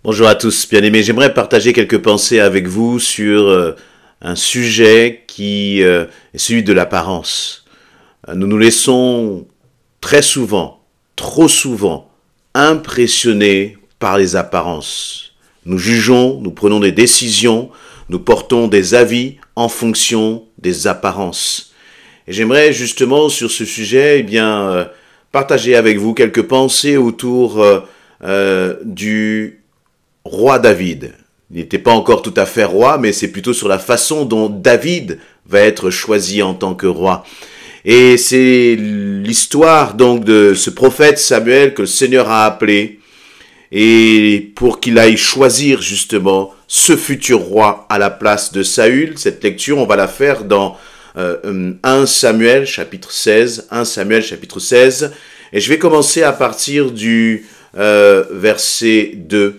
Bonjour à tous, bien-aimés. J'aimerais partager quelques pensées avec vous sur un sujet qui est celui de l'apparence. Nous nous laissons très souvent, trop souvent, impressionner par les apparences. Nous jugeons, nous prenons des décisions, nous portons des avis en fonction des apparences. Et j'aimerais justement sur ce sujet, partager avec vous quelques pensées autour du roi David. Il n'était pas encore tout à fait roi, mais c'est plutôt sur la façon dont David va être choisi en tant que roi. Et c'est l'histoire donc de ce prophète Samuel que le Seigneur a appelé et pour qu'il aille choisir justement ce futur roi à la place de Saül. Cette lecture, on va la faire dans 1 Samuel chapitre 16, 1 Samuel chapitre 16, et je vais commencer à partir du verset 2.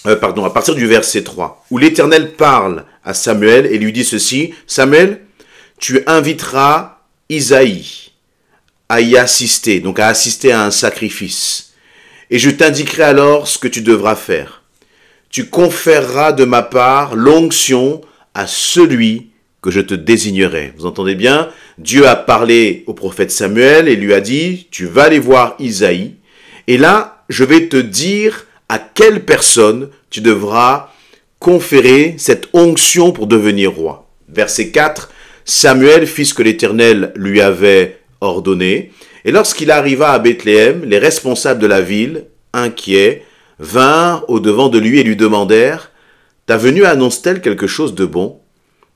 À partir du verset 3, où l'Éternel parle à Samuel et lui dit ceci: Samuel, tu inviteras Isaïe à y assister, donc à assister à un sacrifice, et je t'indiquerai alors ce que tu devras faire. Tu conféreras de ma part l'onction à celui que je te désignerai. Vous entendez bien? Dieu a parlé au prophète Samuel et lui a dit: tu vas aller voir Isaïe, et là, je vais te dire à quelle personne tu devras conférer cette onction pour devenir roi. Verset 4, Samuel fit ce que l'Éternel lui avait ordonné, et lorsqu'il arriva à Bethléem, les responsables de la ville, inquiets, vinrent au-devant de lui et lui demandèrent: ta venue annonce-t-elle quelque chose de bon?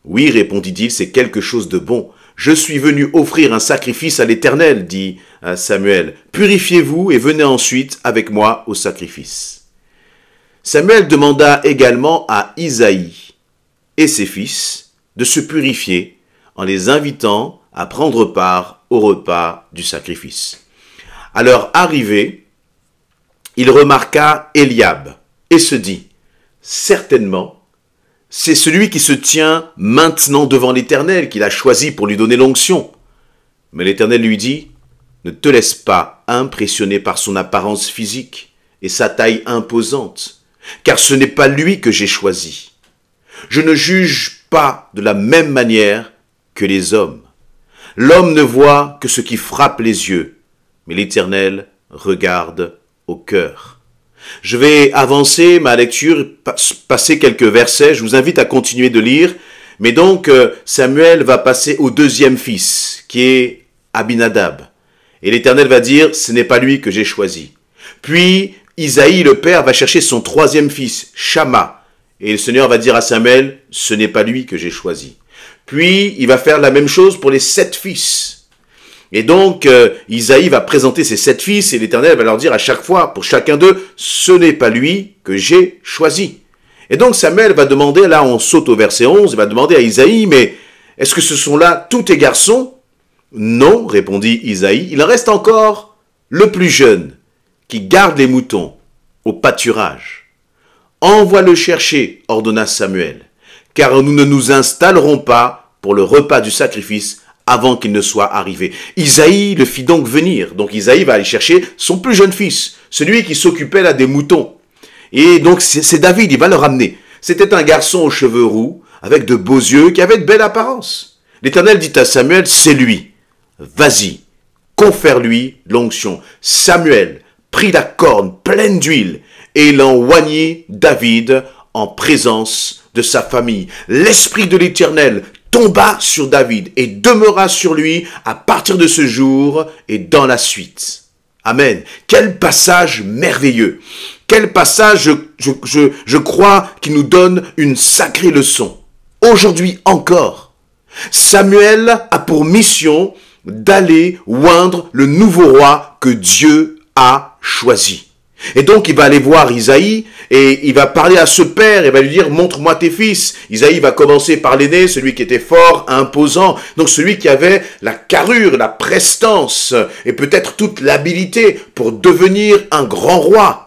Oui, répondit-il, c'est quelque chose de bon. Je suis venu offrir un sacrifice à l'Éternel, dit Samuel. Purifiez-vous et venez ensuite avec moi au sacrifice. Samuel demanda également à Isaïe et ses fils de se purifier en les invitant à prendre part au repas du sacrifice. À leur arrivée, il remarqua Eliab et se dit: certainement, c'est celui qui se tient maintenant devant l'Éternel qu'il a choisi pour lui donner l'onction. Mais l'Éternel lui dit: ne te laisse pas impressionner par son apparence physique et sa taille imposante, car ce n'est pas lui que j'ai choisi. Je ne juge pas de la même manière que les hommes. L'homme ne voit que ce qui frappe les yeux, mais l'Éternel regarde au cœur. Je vais avancer ma lecture, passer quelques versets, je vous invite à continuer de lire, mais donc Samuel va passer au deuxième fils, qui est Abinadab. Et l'Éternel va dire: ce n'est pas lui que j'ai choisi. Puis Isaïe, le père, va chercher son troisième fils, Shama. Et le Seigneur va dire à Samuel: ce n'est pas lui que j'ai choisi. Puis, il va faire la même chose pour les 7 fils. Et donc, Isaïe va présenter ses 7 fils et l'Éternel va leur dire à chaque fois, pour chacun d'eux: ce n'est pas lui que j'ai choisi. Et donc, Samuel va demander, là on saute au verset 11, il va demander à Isaïe: mais est-ce que ce sont là tous tes garçons? Non, répondit Isaïe, il en reste encore le plus jeune, qui garde les moutons au pâturage. Envoie-le chercher, ordonna Samuel, car nous ne nous installerons pas pour le repas du sacrifice avant qu'il ne soit arrivé. Isaïe le fit donc venir. Donc Isaïe va aller chercher son plus jeune fils, celui qui s'occupait là des moutons. Et donc c'est David, il va le ramener. C'était un garçon aux cheveux roux, avec de beaux yeux, qui avait de belle apparence. L'Éternel dit à Samuel: c'est lui. Vas-y, confère-lui l'onction. Samuel prit la corne pleine d'huile et il en oignit David en présence de sa famille. L'esprit de l'Éternel tomba sur David et demeura sur lui à partir de ce jour et dans la suite. Amen. Quel passage merveilleux. Quel passage, je crois, qui nous donne une sacrée leçon. Aujourd'hui encore, Samuel a pour mission d'aller oindre le nouveau roi que Dieu a choisi. Et donc il va aller voir Isaïe et il va parler à ce père et va lui dire: montre-moi tes fils. Isaïe va commencer par l'aîné, celui qui était fort, imposant, donc celui qui avait la carrure, la prestance et peut-être toute l'habilité pour devenir un grand roi.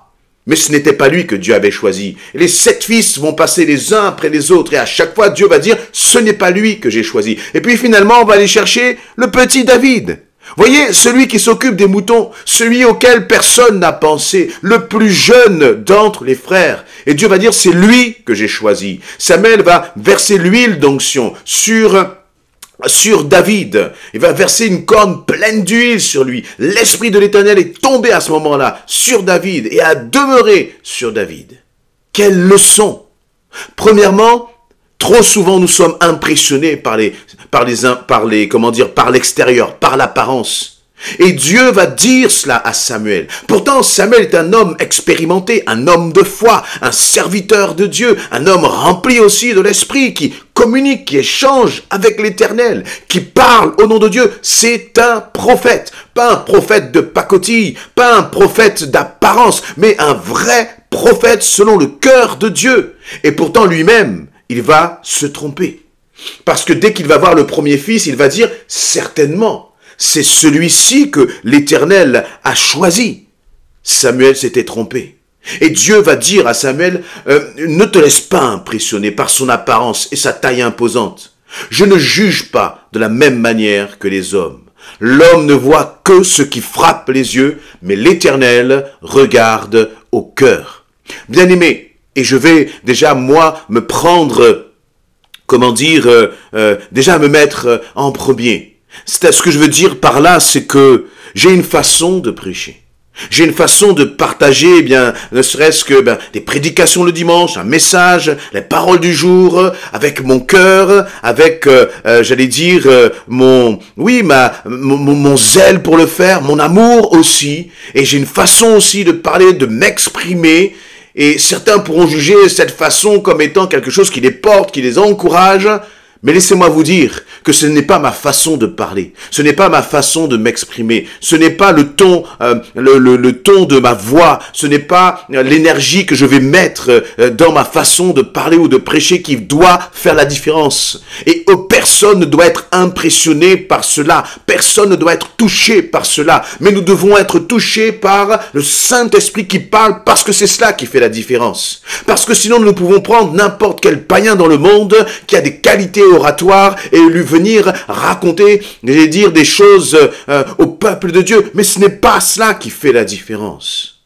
Mais ce n'était pas lui que Dieu avait choisi. Et les 7 fils vont passer les uns après les autres et à chaque fois Dieu va dire: ce n'est pas lui que j'ai choisi. Et puis finalement on va aller chercher le petit David. Voyez, celui qui s'occupe des moutons, celui auquel personne n'a pensé, le plus jeune d'entre les frères. Et Dieu va dire, c'est lui que j'ai choisi. Samuel va verser l'huile d'onction sur David. Il va verser une corne pleine d'huile sur lui. L'Esprit de l'Éternel est tombé à ce moment-là sur David et a demeuré sur David. Quelle leçon! Premièrement, trop souvent nous sommes impressionnés par l'extérieur, par l'apparence. Et Dieu va dire cela à Samuel. Pourtant, Samuel est un homme expérimenté, un homme de foi, un serviteur de Dieu, un homme rempli aussi de l'Esprit, qui communique, qui échange avec l'Éternel, qui parle au nom de Dieu. C'est un prophète, pas un prophète de pacotille, pas un prophète d'apparence, mais un vrai prophète selon le cœur de Dieu. Et pourtant, lui-même, il va se tromper. Parce que dès qu'il va voir le premier fils, il va dire, certainement, c'est celui-ci que l'Éternel a choisi. Samuel s'était trompé. Et Dieu va dire à Samuel, ne te laisse pas impressionner par son apparence et sa taille imposante. Je ne juge pas de la même manière que les hommes. L'homme ne voit que ce qui frappe les yeux, mais l'Éternel regarde au cœur. Bien-aimé, et je vais déjà, moi, me prendre, déjà me mettre en premier. Ce que je veux dire par là, c'est que j'ai une façon de prêcher. J'ai une façon de partager, ne serait-ce que des prédications le dimanche, un message, les paroles du jour, avec mon cœur, avec, mon zèle pour le faire, mon amour aussi. Et j'ai une façon aussi de parler, de m'exprimer. Et certains pourront juger cette façon comme étant quelque chose qui les porte, qui les encourage. Mais laissez-moi vous dire que ce n'est pas ma façon de parler, ce n'est pas ma façon de m'exprimer, ce n'est pas le ton, le ton de ma voix, ce n'est pas l'énergie que je vais mettre dans ma façon de parler ou de prêcher qui doit faire la différence. Et personne ne doit être impressionné par cela, personne ne doit être touché par cela, mais nous devons être touchés par le Saint-Esprit qui parle parce que c'est cela qui fait la différence. Parce que sinon nous pouvons prendre n'importe quel païen dans le monde qui a des qualités oratoires et lui venir raconter et dire des choses au peuple de Dieu. Mais ce n'est pas cela qui fait la différence.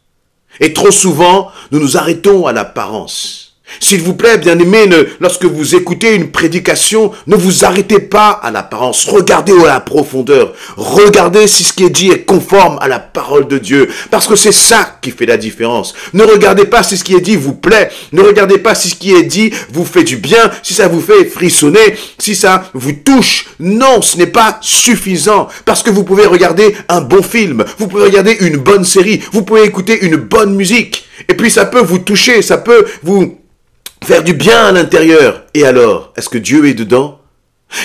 Et trop souvent, nous nous arrêtons à l'apparence. S'il vous plaît, bien-aimés, lorsque vous écoutez une prédication, ne vous arrêtez pas à l'apparence. Regardez à la profondeur. Regardez si ce qui est dit est conforme à la parole de Dieu. Parce que c'est ça qui fait la différence. Ne regardez pas si ce qui est dit vous plaît. Ne regardez pas si ce qui est dit vous fait du bien, si ça vous fait frissonner, si ça vous touche. Non, ce n'est pas suffisant. Parce que vous pouvez regarder un bon film. Vous pouvez regarder une bonne série. Vous pouvez écouter une bonne musique. Et puis ça peut vous toucher, ça peut vous faire du bien à l'intérieur. Et alors, est-ce que Dieu est dedans?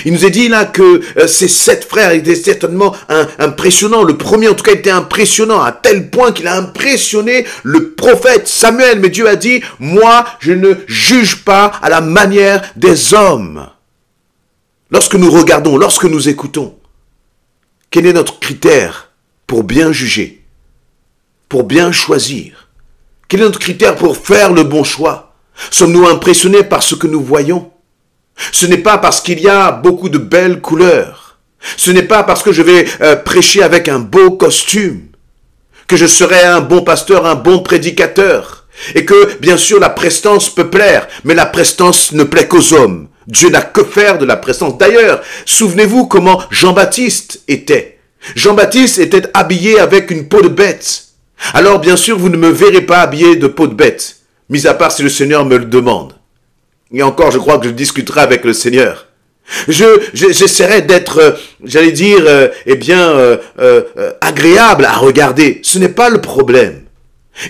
Il nous est dit là que ces 7 frères étaient certainement impressionnants. Le premier en tout cas était impressionnant à tel point qu'il a impressionné le prophète Samuel. Mais Dieu a dit, moi je ne juge pas à la manière des hommes. Lorsque nous regardons, lorsque nous écoutons, quel est notre critère pour bien juger, pour bien choisir? Quel est notre critère pour faire le bon choix? Sommes-nous impressionnés par ce que nous voyons? Ce n'est pas parce qu'il y a beaucoup de belles couleurs. Ce n'est pas parce que je vais prêcher avec un beau costume que je serai un bon pasteur, un bon prédicateur. Et que, bien sûr, la prestance peut plaire, mais la prestance ne plaît qu'aux hommes. Dieu n'a que faire de la prestance. D'ailleurs, souvenez-vous comment Jean-Baptiste était. Jean-Baptiste était habillé avec une peau de bête. Alors, bien sûr, vous ne me verrez pas habillé de peau de bête. Mis à part si le Seigneur me le demande. Et encore, je crois que je discuterai avec le Seigneur. J'essaierai d'être, agréable à regarder. Ce n'est pas le problème.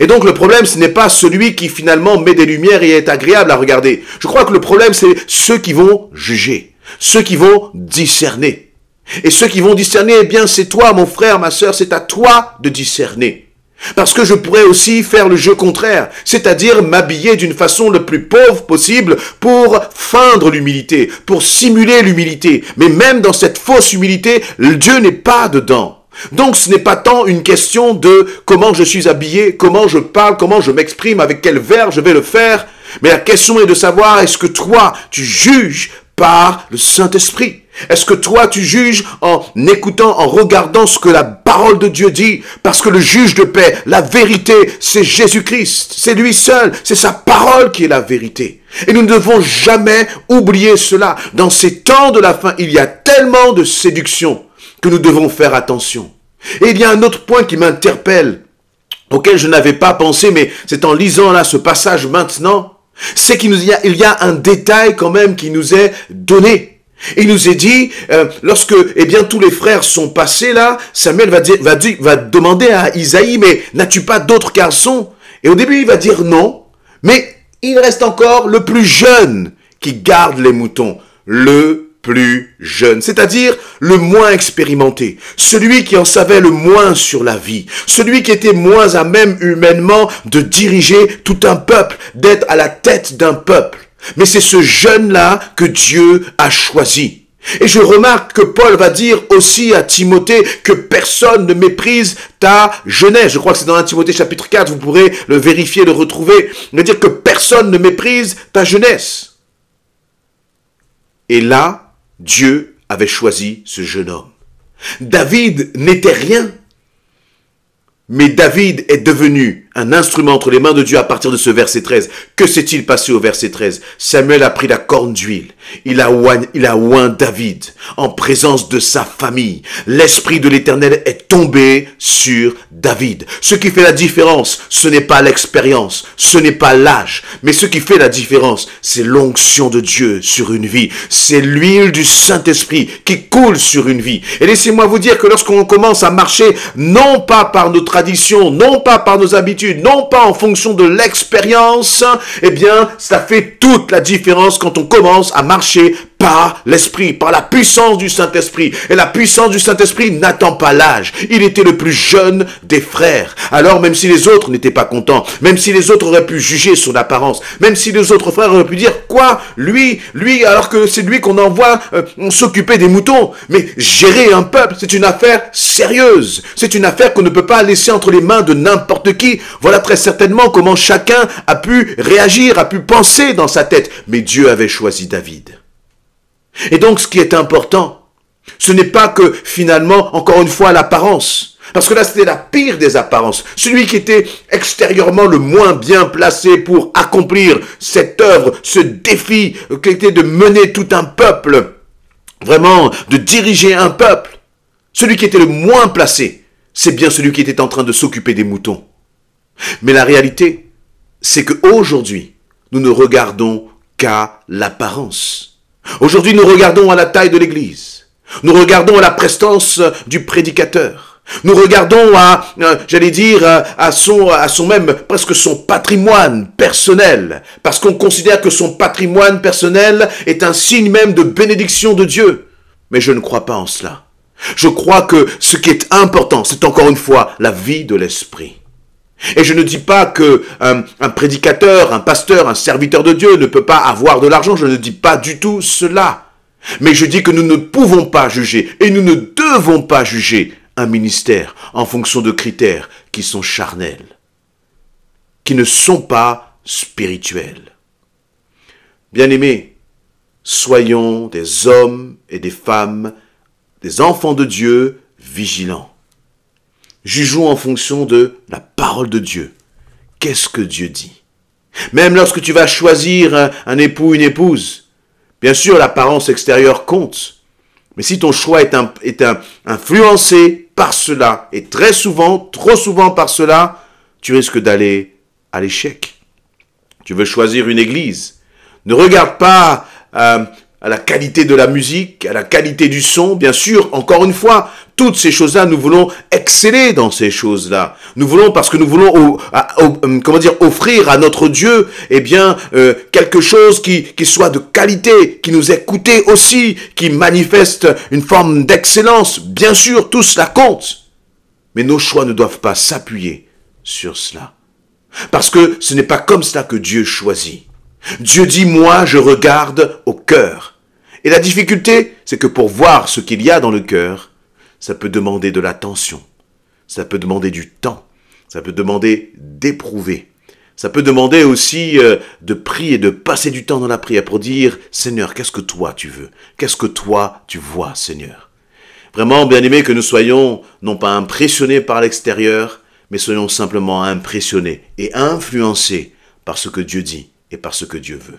Et donc le problème, ce n'est pas celui qui finalement met des lumières et est agréable à regarder. Je crois que le problème, c'est ceux qui vont juger. Ceux qui vont discerner. Et ceux qui vont discerner, eh bien, c'est toi, mon frère, ma sœur, c'est à toi de discerner. Parce que je pourrais aussi faire le jeu contraire, c'est-à-dire m'habiller d'une façon le plus pauvre possible pour feindre l'humilité, pour simuler l'humilité. Mais même dans cette fausse humilité, Dieu n'est pas dedans. Donc ce n'est pas tant une question de comment je suis habillé, comment je parle, comment je m'exprime, avec quel verbe je vais le faire. Mais la question est de savoir, est-ce que toi, tu juges par le Saint-Esprit? Est-ce que toi tu juges en écoutant, en regardant ce que la parole de Dieu dit? Parce que le juge de paix, la vérité, c'est Jésus-Christ. C'est lui seul. C'est sa parole qui est la vérité. Et nous ne devons jamais oublier cela. Dans ces temps de la fin, il y a tellement de séduction que nous devons faire attention. Et il y a un autre point qui m'interpelle, auquel je n'avais pas pensé, mais c'est en lisant là ce passage maintenant, c'est qu'il y a un détail quand même qui nous est donné. Il nous est dit, lorsque tous les frères sont passés là, Samuel va demander à Isaïe, mais n'as-tu pas d'autres garçons? Et au début il va dire non, mais il reste encore le plus jeune qui garde les moutons, le plus jeune, c'est-à-dire le moins expérimenté, celui qui en savait le moins sur la vie, celui qui était moins à même humainement de diriger tout un peuple, d'être à la tête d'un peuple. Mais c'est ce jeune-là que Dieu a choisi. Et je remarque que Paul va dire aussi à Timothée que personne ne méprise ta jeunesse. Je crois que c'est dans 1 Timothée chapitre 4, vous pourrez le vérifier, le retrouver. Il va dire que personne ne méprise ta jeunesse. Et là, Dieu avait choisi ce jeune homme. David n'était rien. Mais David est devenu un instrument entre les mains de Dieu à partir de ce verset 13. Que s'est-il passé au verset 13? Samuel a pris la corne d'huile. Il a oint David en présence de sa famille. L'Esprit de l'Éternel est tombé sur David. Ce qui fait la différence, ce n'est pas l'expérience, ce n'est pas l'âge. Mais ce qui fait la différence, c'est l'onction de Dieu sur une vie. C'est l'huile du Saint-Esprit qui coule sur une vie. Et laissez-moi vous dire que lorsqu'on commence à marcher, non pas par notre tradition, non pas par nos habitudes, non pas en fonction de l'expérience, ça fait toute la différence quand on commence à marcher par l'Esprit, par la puissance du Saint-Esprit. Et la puissance du Saint-Esprit n'attend pas l'âge. Il était le plus jeune des frères. Alors même si les autres n'étaient pas contents, même si les autres auraient pu juger son apparence, même si les autres frères auraient pu dire, quoi, lui, alors que c'est lui qu'on envoie s'occuper des moutons. Mais gérer un peuple, c'est une affaire sérieuse. C'est une affaire qu'on ne peut pas laisser entre les mains de n'importe qui. Voilà très certainement comment chacun a pu réagir, a pu penser dans sa tête. Mais Dieu avait choisi David. Et donc, ce qui est important, ce n'est pas que finalement, encore une fois, l'apparence. Parce que là, c'était la pire des apparences. Celui qui était extérieurement le moins bien placé pour accomplir cette œuvre, ce défi, qui était de mener tout un peuple, vraiment, de diriger un peuple. Celui qui était le moins placé, c'est bien celui qui était en train de s'occuper des moutons. Mais la réalité, c'est qu'aujourd'hui, nous ne regardons qu'à l'apparence. Aujourd'hui, nous regardons à la taille de l'église. Nous regardons à la prestance du prédicateur. Nous regardons à son même, presque son patrimoine personnel. Parce qu'on considère que son patrimoine personnel est un signe même de bénédiction de Dieu. Mais je ne crois pas en cela. Je crois que ce qui est important, c'est encore une fois la vie de l'esprit. Et je ne dis pas que un prédicateur, un pasteur, un serviteur de Dieu ne peut pas avoir de l'argent. Je ne dis pas du tout cela. Mais je dis que nous ne pouvons pas juger et nous ne devons pas juger un ministère en fonction de critères qui sont charnels, qui ne sont pas spirituels. Bien-aimés, soyons des hommes et des femmes, des enfants de Dieu vigilants. Jugeons en fonction de la parole de Dieu. Qu'est-ce que Dieu dit? Même lorsque tu vas choisir un époux, une épouse, bien sûr l'apparence extérieure compte. Mais si ton choix est influencé par cela, et très souvent, trop souvent par cela, tu risques d'aller à l'échec. Tu veux choisir une église. Ne regarde pas à la qualité de la musique, à la qualité du son, bien sûr, encore une fois, toutes ces choses-là, nous voulons exceller dans ces choses-là. Nous voulons, parce que nous voulons, offrir à notre Dieu, quelque chose qui soit de qualité, qui nous est coûté aussi, qui manifeste une forme d'excellence. Bien sûr, tout cela compte. Mais nos choix ne doivent pas s'appuyer sur cela. Parce que ce n'est pas comme cela que Dieu choisit. Dieu dit, moi, je regarde au cœur. Et la difficulté, c'est que pour voir ce qu'il y a dans le cœur, ça peut demander de l'attention, ça peut demander du temps, ça peut demander d'éprouver, Ça peut demander aussi de prier, de passer du temps dans la prière pour dire, Seigneur, qu'est-ce que toi tu veux? Qu'est-ce que toi tu vois, Seigneur? Vraiment, bien aimé, que nous soyons non pas impressionnés par l'extérieur, mais soyons simplement impressionnés et influencés par ce que Dieu dit et par ce que Dieu veut.